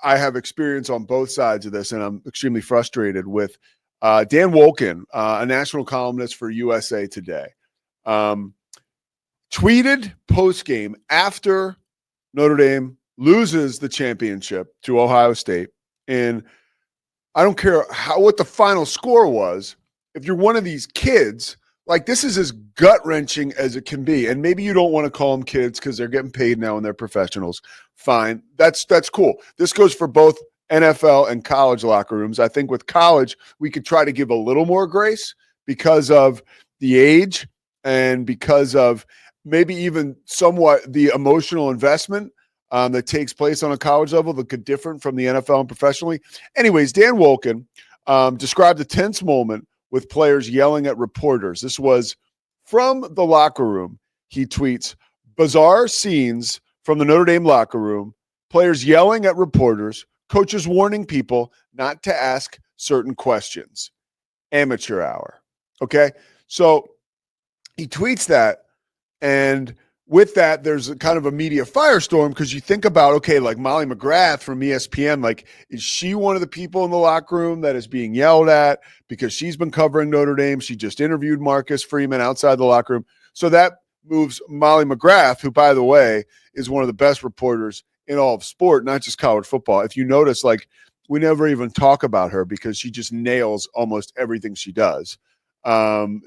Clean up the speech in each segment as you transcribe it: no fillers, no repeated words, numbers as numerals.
I have experience on both sides of this, and I'm extremely frustrated with Dan Wolken, a national columnist for USA Today, tweeted post-game after Notre Dame loses the championship to Ohio State. And I don't care what the final score was. If you're one of these kids, like, this is as gut-wrenching as it can be. And maybe you don't want to call them kids because they're getting paid now and they're professionals. Fine. That's cool. This goes for both NFL and college locker rooms. I think with college, we could try to give a little more grace because of the age and because of maybe even somewhat the emotional investment that takes place on a college level that could differ from the NFL and professionally. Anyways, Dan Wolken described a tense moment with players yelling at reporters. This was from the locker room. He tweets, bizarre scenes from the Notre Dame locker room, players yelling at reporters, coaches warning people not to ask certain questions. Amateur hour. Okay? So he tweets that, and with that, there's a kind of a media firestorm because you think about, okay, like Molly McGrath from ESPN, like, is she one of the people in the locker room that is being yelled at because she's been covering Notre Dame? She just interviewed Marcus Freeman outside the locker room. So that moves Molly McGrath, who, by the way, is one of the best reporters in all of sport, not just college football. If you notice, like, we never even talk about her because she just nails almost everything she does.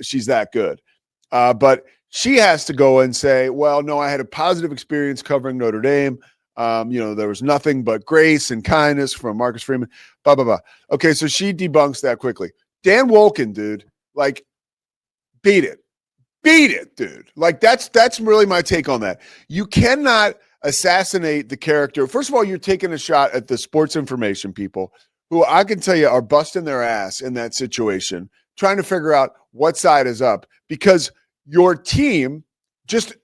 She's that good. But she has to go and say, well, no, I had a positive experience covering Notre Dame. There was nothing but grace and kindness from Marcus Freeman, blah, blah, blah. Okay, so she debunks that quickly. Dan Wolken, dude, like, beat it. Beat it, dude. Like, that's really my take on that. You cannot assassinate the character. First of all, you're taking a shot at the sports information people who I can tell you are busting their ass in that situation, trying to figure out what side is up because your team just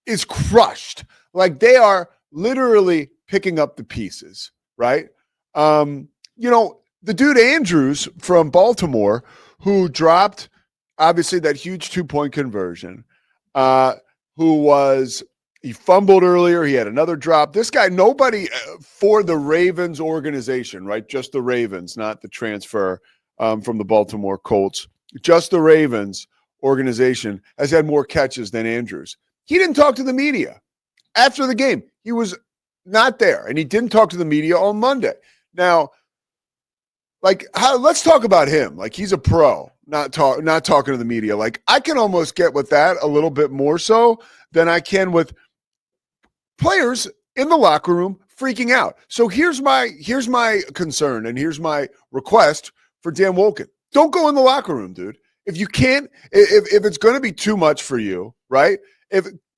is crushed. Like, they are literally picking up the pieces, right? The dude Andrews from Baltimore, who dropped obviously that huge 2-point conversion, he fumbled earlier. He had another drop. This guy, nobody for the Ravens organization, right? Just the Ravens, not the transfer from the Baltimore Colts. Just the Ravens organization has had more catches than Andrews. He didn't talk to the media after the game. He was not there, and he didn't talk to the media on Monday. Now, let's talk about him. Like, he's a pro, not talking to the media. Like, I can almost get with that a little bit more so than I can with players in the locker room freaking out. So here's my concern, and here's my request for Dan Wolken. Don't go in the locker room, dude. If you can't, if it's going to be too much for you, right?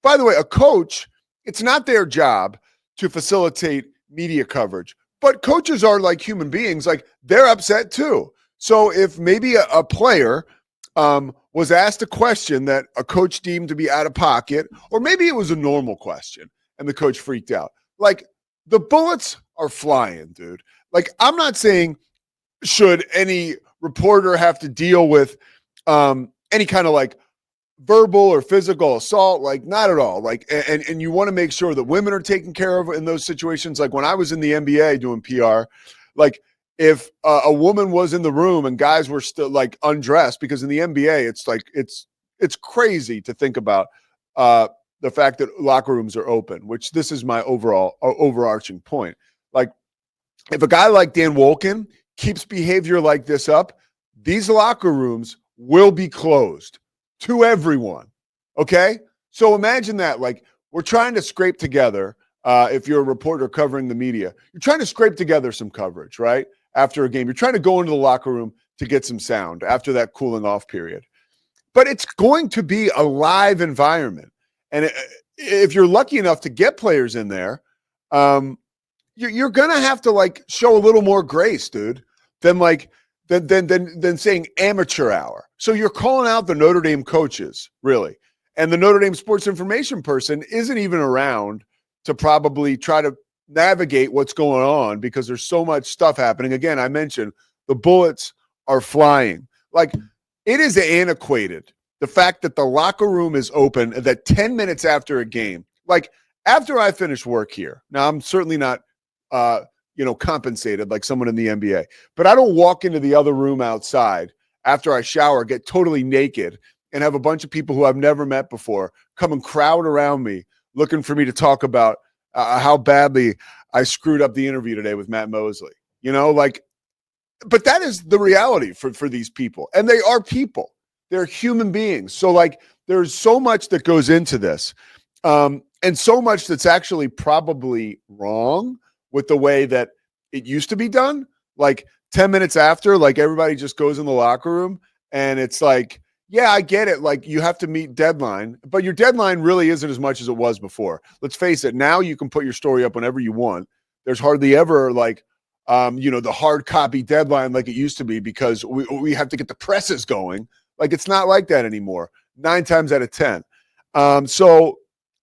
By the way, a coach, it's not their job to facilitate media coverage, but coaches are like human beings. Like, they're upset too. So if maybe a player was asked a question that a coach deemed to be out of pocket, or maybe it was a normal question and the coach freaked out, like, the bullets are flying, dude. Like, I'm not saying should any reporter have to deal with any kind of like verbal or physical assault, like, not at all. Like, and you want to make sure that women are taken care of in those situations. Like, when I was in the NBA doing PR, like, if a woman was in the room and guys were still like undressed, because in the NBA, it's like, it's crazy to think about the fact that locker rooms are open, which this is my overarching point. Like, if a guy like Dan Wolken keeps behavior like this up, these locker rooms will be closed to everyone. Okay? So imagine that. Like, we're trying to scrape together, if you're a reporter covering the media, you're trying to scrape together some coverage, right? After a game, you're trying to go into the locker room to get some sound after that cooling off period. But it's going to be a live environment. And if you're lucky enough to get players in there, you're going to have to, like, show a little more grace, dude, than saying amateur hour. So you're calling out the Notre Dame coaches, really. And the Notre Dame sports information person isn't even around to probably try to navigate what's going on because there's so much stuff happening. Again, I mentioned the bullets are flying. Like, it is antiquated. The fact that the locker room is open, that 10 minutes after a game, like, after I finish work here, now I'm certainly not compensated like someone in the NBA. But I don't walk into the other room outside after I shower, get totally naked, and have a bunch of people who I've never met before come and crowd around me looking for me to talk about how badly I screwed up the interview today with Matt Mosley. But that is the reality for these people. And they are people. They're human beings. So there's so much that goes into this. And so much that's actually probably wrong with the way that it used to be done. 10 minutes after, everybody just goes in the locker room and it's yeah, I get it. You have to meet deadline, but your deadline really isn't as much as it was before. Let's face it. Now you can put your story up whenever you want. There's hardly ever the hard copy deadline like it used to be because we have to get the presses going. It's not like that anymore. 9 times out of 10. So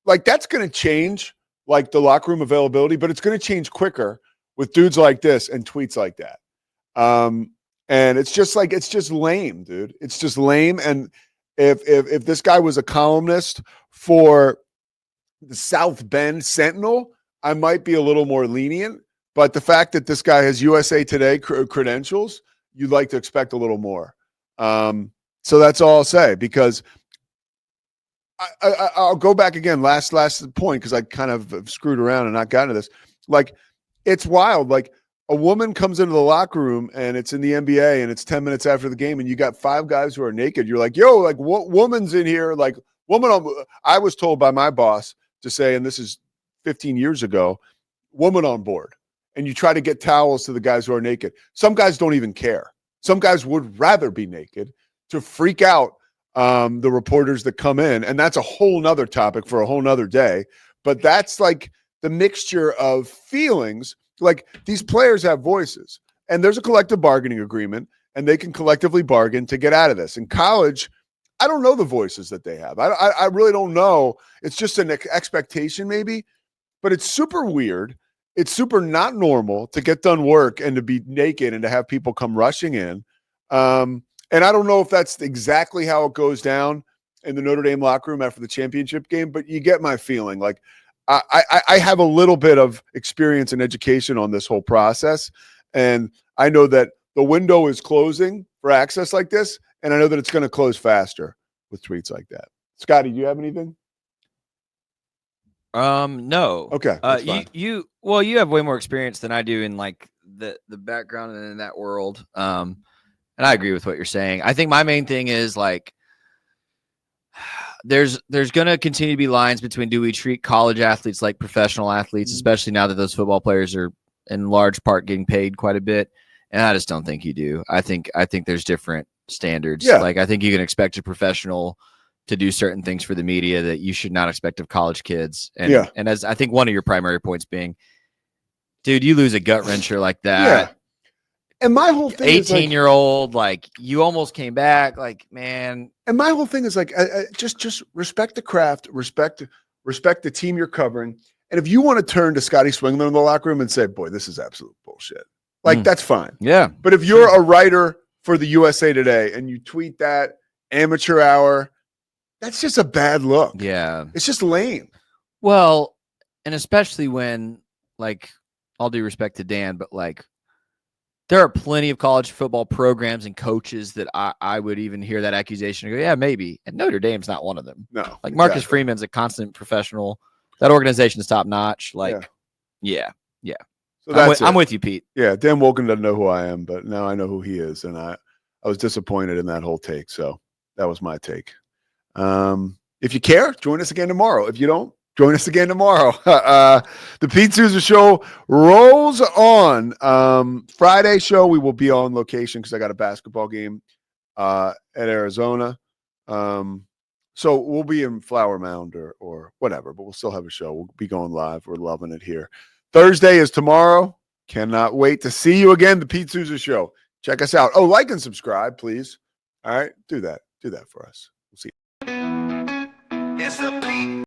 that's going to change the locker room availability, but it's going to change quicker with dudes like this and tweets like that. And it's just lame, dude. It's just lame. And if this guy was a columnist for the South Bend Sentinel, I might be a little more lenient. But the fact that this guy has USA Today credentials, you'd like to expect a little more. So that's all I'll say, because I'll go back again. Last point, because I kind of screwed around and not gotten to this. It's wild. A woman comes into the locker room and it's in the NBA and it's 10 minutes after the game and you got 5 guys who are naked. You're like, yo, what woman's in here? I was told by my boss to say, and this is 15 years ago, woman on board. And you try to get towels to the guys who are naked. Some guys don't even care. Some guys would rather be naked to freak out the reporters that come in. And that's a whole nother topic for a whole nother day. But that's the mixture of feelings. These players have voices and there's a collective bargaining agreement and they can collectively bargain to get out of this. In college, I don't know the voices that they have. I really don't know. It's just an expectation maybe, but it's super weird. It's super not normal to get done work and to be naked and to have people come rushing in. And I don't know if that's exactly how it goes down in the Notre Dame locker room after the championship game, but you get my feeling. I have a little bit of experience and education on this whole process. And I know that the window is closing for access like this. And I know that it's going to close faster with tweets like that. Scotty, do you have anything? No. Okay. You have way more experience than I do in the background and in that world. And I agree with what you're saying. I think my main thing is there's going to continue to be lines between, do we treat college athletes like professional athletes, especially now that those football players are in large part getting paid quite a bit. And I just don't think you do. I think there's different standards. Yeah. I think you can expect a professional to do certain things for the media that you should not expect of college kids. And, and as I think one of your primary points being, dude, you lose a gut wrencher like that. Yeah. And my whole thing 18-year-old, you almost came back, man. And my whole thing is just respect the craft, respect the team you're covering. And if you want to turn to Scotty Swingman in the locker room and say, boy, this is absolute bullshit, that's fine. Yeah. But if you're a writer for the USA Today and you tweet that amateur hour, that's just a bad look. Yeah. It's just lame. Well, and especially when, all due respect to Dan, but there are plenty of college football programs and coaches that I would even hear that accusation and go, yeah, maybe. And Notre Dame's not one of them. No. Marcus Freeman's a constant professional. That organization is top notch. Yeah. So I'm with you, Pete. Yeah. Dan Wolken doesn't know who I am, but now I know who he is. And I was disappointed in that whole take. So that was my take. If you care, join us again tomorrow. If you don't, join us again tomorrow. The Pete Souza Show rolls on. Friday show, we will be on location because I got a basketball game at Arizona. So we'll be in Flower Mound or whatever, but we'll still have a show. We'll be going live. We're loving it here. Thursday is tomorrow. Cannot wait to see you again. The Pete Souza Show. Check us out. Oh, like and subscribe, please. All right, do that. Do that for us. We'll see you.